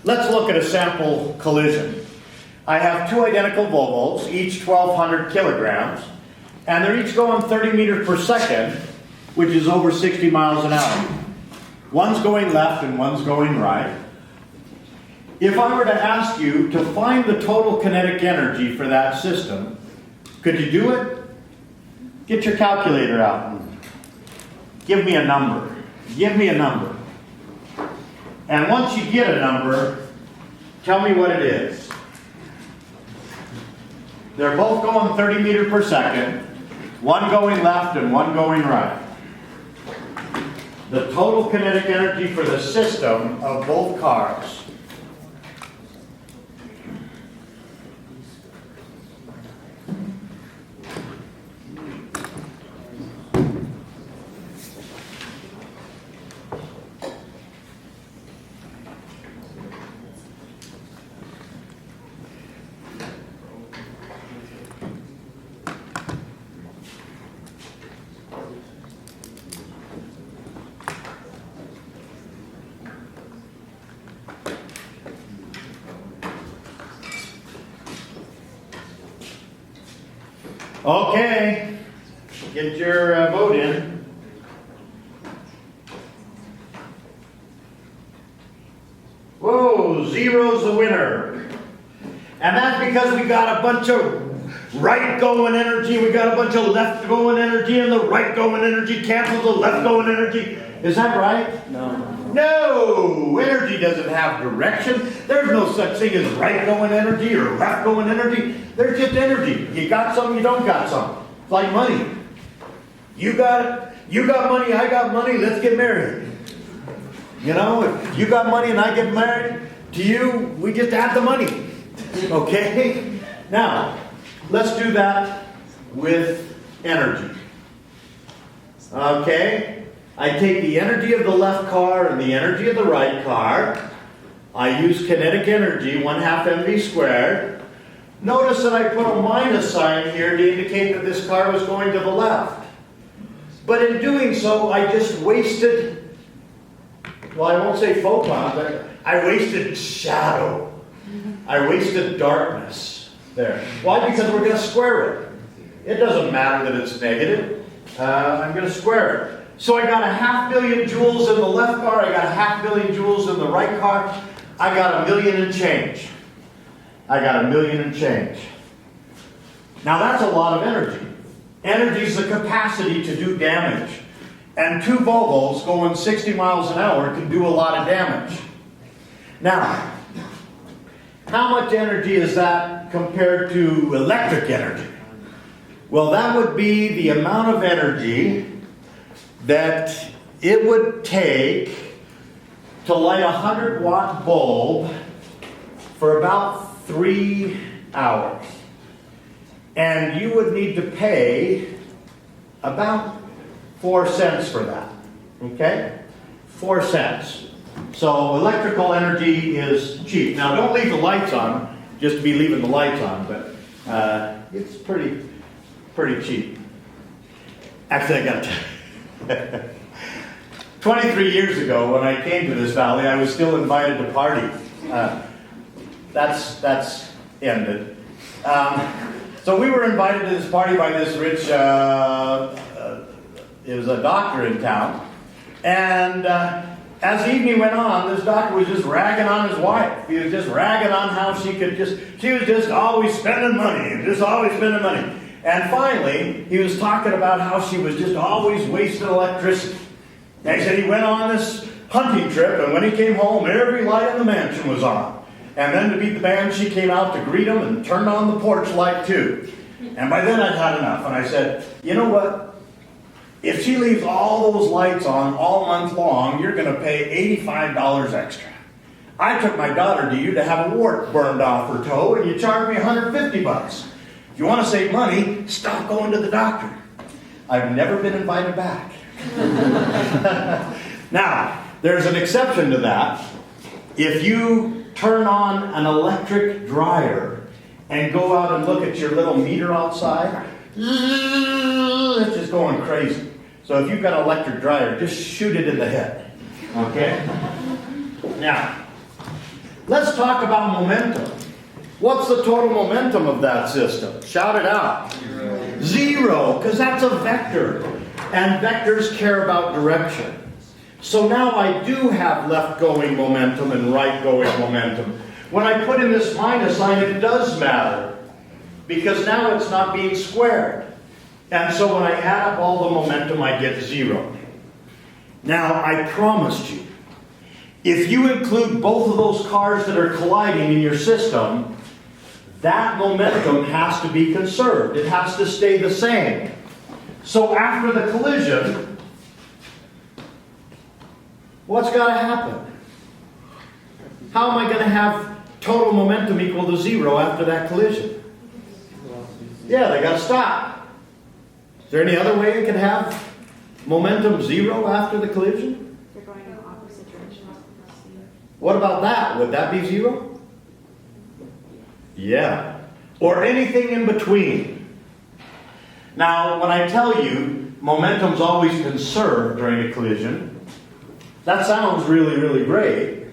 Let's look at a sample collision. I have two identical Volvos, each 1,200 kilograms, and they're each going 30 meters per second, which is over 60 miles an hour. One's going left and one's going right. If I were to ask you to find the total kinetic energy for that system, could you do it? Get your calculator out and give me a number. Give me a number. And once you get a number, tell me what it is. They're both going 30 meters per second, one going left and one going right. The total kinetic energy for the system of both cars. Okay, get your vote in. Whoa, zero's the winner. And that's because we got a bunch of right going energy, we got a bunch of left going energy, and the right going energy cancels the left going energy. Is that right? No. No! Energy doesn't have direction. There's no such thing as right going energy or left going energy. There's just energy. You got some, you don't got some. It's like money. You got it, you got money, I got money, let's get married. You know, if you got money and I get married, to you, we just add the money. Okay? Now, let's do that with energy. Okay? I take the energy of the left car and the energy of the right car. I use kinetic energy, 1/2 mv squared. Notice that I put a minus sign here to indicate that this car was going to the left. But in doing so, I just wasted, well, I won't say photons, I wasted shadow. I wasted darkness there. Why? Because we're going to square it. It doesn't matter that it's negative. I'm going to square it. So I got 1/2 billion joules in the left car, I got 1/2 billion joules in the right car, I got 1,000,000 and change. I got 1,000,000 and change. Now that's a lot of energy. Energy is the capacity to do damage. And two Volvos going 60 miles an hour can do a lot of damage. Now, how much energy is that compared to electric energy? Well, that would be the amount of energy that it would take to light a 100-watt bulb for about 3 hours. And you would need to pay about 4 cents for that. Okay? 4 cents. So electrical energy is cheap. Now don't leave the lights on just to be leaving the lights on, but it's pretty cheap. Actually, I got to 23 years ago, when I came to this valley, I was still invited to party. That's ended. So we were invited to this party by this rich, it was a doctor in town. And as the evening went on, this doctor was just ragging on his wife. He was just ragging on how she was just always spending money, and just always spending money. And finally, he was talking about how she was just always wasting electricity. And he said he went on this hunting trip, and when he came home, every light in the mansion was on. And then to beat the band, she came out to greet him and turned on the porch light too. And by then I'd had enough, and I said, you know what? If she leaves all those lights on all month long, you're going to pay $85 extra. I took my daughter to you to have a wart burned off her toe, and you charged me $150. If you want to save money, stop going to the doctor. I've never been invited back. Now, there's an exception to that. If you turn on an electric dryer and go out and look at your little meter outside, it's just going crazy. So if you've got an electric dryer, just shoot it in the head. Okay? Now, Let's talk about momentum. What's the total momentum of that system? Shout it out. Zero, because that's a vector. And vectors care about direction. So now I do have left-going momentum and right-going momentum. When I put in this minus sign, it does matter, because now it's not being squared. And so when I add up all the momentum, I get zero. Now, I promised you, if you include both of those cars that are colliding in your system, that momentum has to be conserved. It has to stay the same. So after the collision, what's got to happen? How am I going to have total momentum equal to zero after that collision? Yeah, they got to stop. Is there any other way it could have momentum zero after the collision? They're going in opposite directions. What about that? Would that be zero? Yeah. Or anything in between. Now, when I tell you momentum's always conserved during a collision, that sounds really, really great,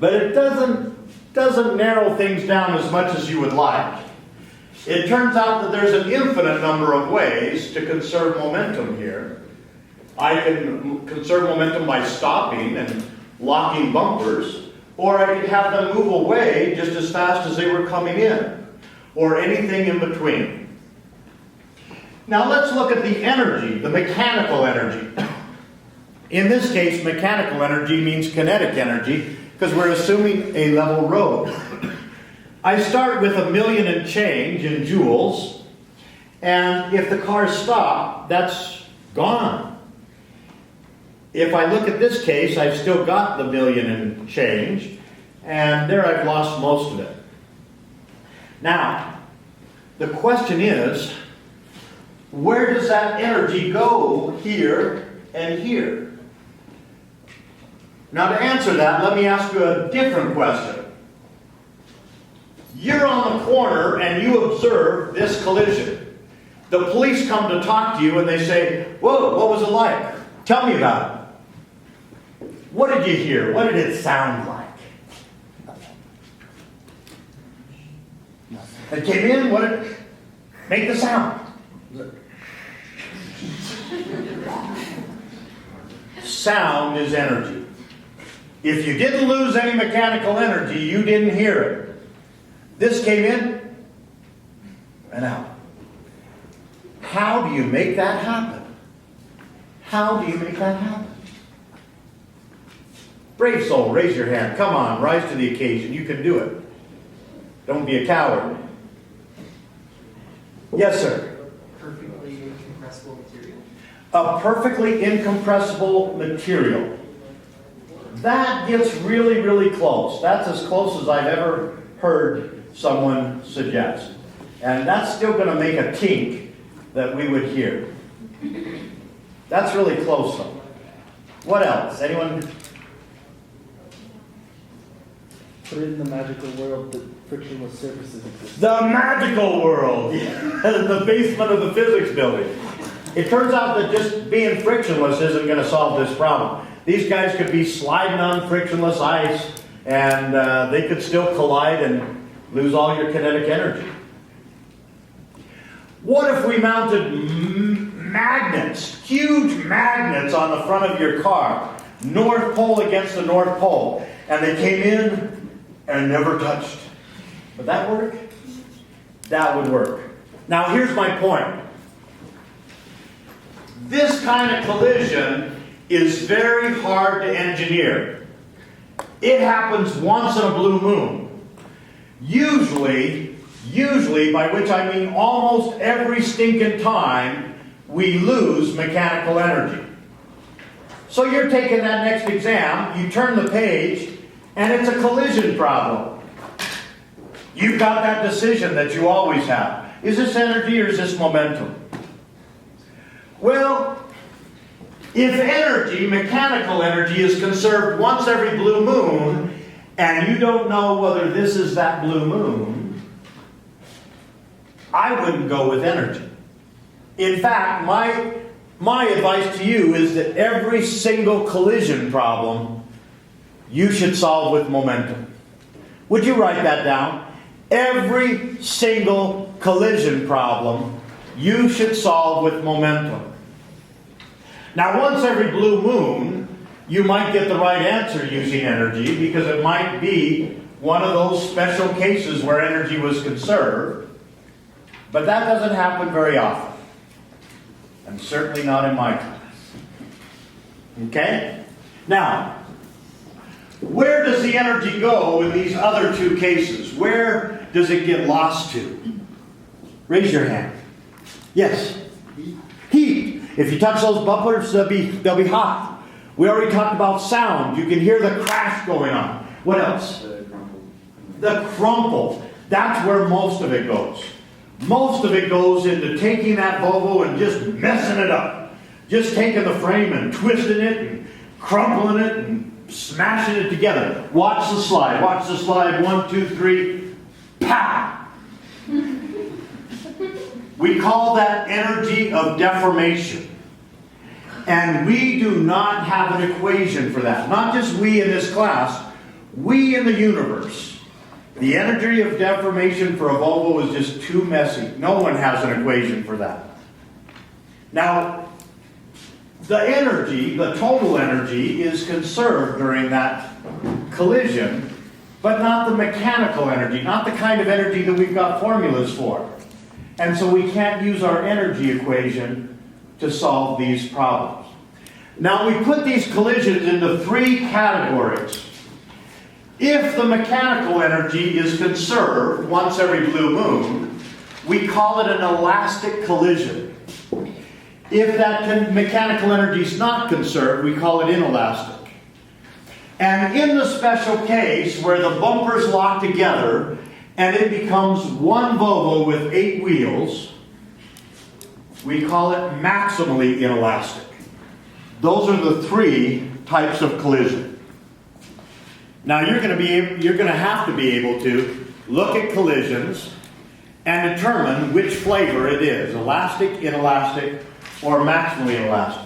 but it doesn't narrow things down as much as you would like. It turns out that there's an infinite number of ways to conserve momentum here. I can conserve momentum by stopping and locking bumpers, or I could have them move away just as fast as they were coming in, or anything in between. Now let's look at the energy, the mechanical energy. In this case, mechanical energy means kinetic energy, because we're assuming a level road. I start with 1,000,000 and change in joules, and if the cars stop, that's gone. If I look at this case, I've still got the 1,000,000 and change, and there I've lost most of it. Now, the question is, where does that energy go here and here? Now to answer that, let me ask you a different question. You're on the corner and you observe this collision. The police come to talk to you and they say, "Whoa, what was it like? Tell me about it. What did you hear? What did it sound like?" It came in, what did it make the sound? Sound is energy. If you didn't lose any mechanical energy, you didn't hear it. This came in and out. How do you make that happen? How do you make that happen? Brave soul, raise your hand. Come on, rise to the occasion. You can do it. Don't be a coward. Yes, sir. Perfectly incompressible material. A perfectly incompressible material. That gets really, really close. That's as close as I've ever heard someone suggest. And that's still going to make a tink that we would hear. That's really close though. What else? Anyone? Put it in the magical world that frictionless surfaces exist. The magical world! The basement of the physics building. It turns out that just being frictionless isn't going to solve this problem. These guys could be sliding on frictionless ice and they could still collide and lose all your kinetic energy. What if we mounted magnets, huge magnets on the front of your car, North Pole against the North Pole, and they came in and never touched? Would that work? That would work. Now here's my point. This kind of collision is very hard to engineer. It happens once in a blue moon. Usually, by which I mean almost every stinking time, we lose mechanical energy. So you're taking that next exam, you turn the page, and it's a collision problem. You've got that decision that you always have. Is this energy or is this momentum? Well, if energy, mechanical energy, is conserved once every blue moon, and you don't know whether this is that blue moon, I wouldn't go with energy. In fact, my advice to you is that every single collision problem you should solve with momentum. Would you write that down? Every single collision problem you should solve with momentum. Now, once every blue moon, you might get the right answer using energy, because it might be one of those special cases where energy was conserved. But that doesn't happen very often. And certainly not in my class. Okay? Now, where does the energy go in these other two cases? Where does it get lost to? Raise your hand. Yes? Heat. If you touch those bumpers, they'll be hot. We already talked about sound. You can hear the crash going on. What else? The crumple. That's where most of it goes. Most of it goes into taking that Volvo and just messing it up. Just taking the frame and twisting it and crumpling it and smashing it together. Watch the slide. Watch the slide. 1, 2, 3. Pow! We call that energy of deformation. And we do not have an equation for that. Not just we in this class. We in the universe. The energy of deformation for a Volvo is just too messy. No one has an equation for that. Now, the energy, the total energy, is conserved during that collision, but not the mechanical energy, not the kind of energy that we've got formulas for. And so we can't use our energy equation to solve these problems. Now, we put these collisions into 3 categories. If the mechanical energy is conserved once every blue moon, we call it an elastic collision. If that mechanical energy is not conserved, we call it inelastic. And in the special case where the bumpers lock together and it becomes one Volvo with 8 wheels, we call it maximally inelastic. Those are the 3 types of collision. Now you're going to have to be able to look at collisions and determine which flavor it is, elastic, inelastic, or maximally elastic.